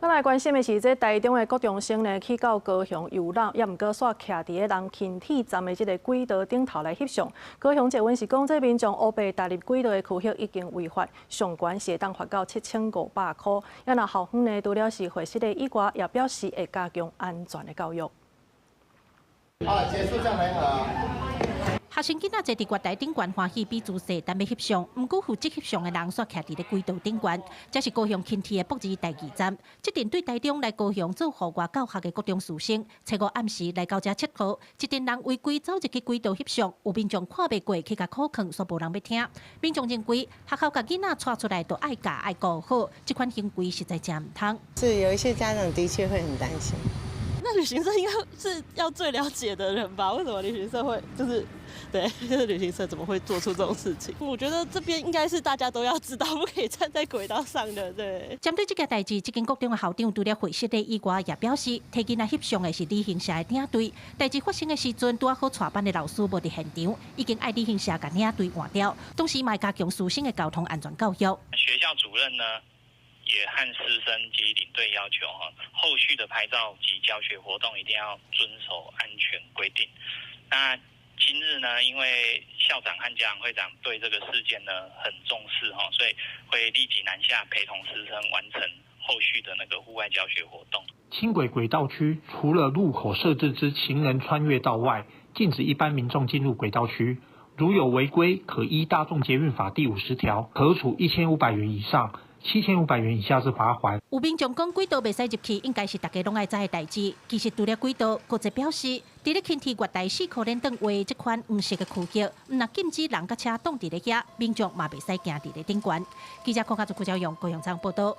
咱来关心的是，这台中的高中生呢，去到高雄游览，也毋过煞徛伫个人轻铁站的这个轨道顶头来翕相。高雄这阮是讲，这民众乌白踏入轨道的区域已经违法，上悬是会当罚到7500块。也若校方呢，除了是会室的以外，也表示会加强安全的教育。好，结束这样很好。 学生囡仔坐伫月台顶悬欢喜比姿势，等要翕相。毋过负责翕相的人却徛伫咧轨道顶悬，这是高雄轻铁的北二第二站。这阵对台中来高雄做户外教学的高中师生，初五暗时来到这佚佗，一阵人违规走入去轨道翕相，有民众看袂过去甲苦劝，煞无人要听。民众认为学校甲囡仔带出来都爱教爱顾好，这款行为实在真唔通。是有一些家长的确会很担心。那旅行社应该是要最了解的人吧？为什么旅行社会对，就是旅行社怎么会做出这种事情？我觉得这边应该是大家都要知道，不可以站在轨道上的。对。针对这件代志，这间高中的校长除了会室的以外，也表示，提囡仔翕相的是旅行社的领队。代志发生的时阵，拄好带班的老师无伫现场，已经爱旅行社甲领队换掉，同时嘛加强师生的交通安全教育。学校主任呢，也和师生及领队要求后续的拍照及教学活动一定要遵守安全规定。那今日呢，因为校长和家长会长对这个事件呢很重视所以会立即南下陪同师生完成后续的那个户外教学活动。轻轨轨道区除了路口设置之行人穿越道外，禁止一般民众进入轨道区。如有违规，可依大众捷运法第50条，可处1500元以上7500元以下之罚款。有民众讲轨道袂使入去，应该是大家拢爱知的代志。其实除了轨道，国际表示，伫咧轻铁月台4颗连灯位这款黄色的区域，毋若禁止人甲车挡伫咧遐，民众嘛袂使行伫咧顶悬。记者柯家做顾朝阳高雄站报道。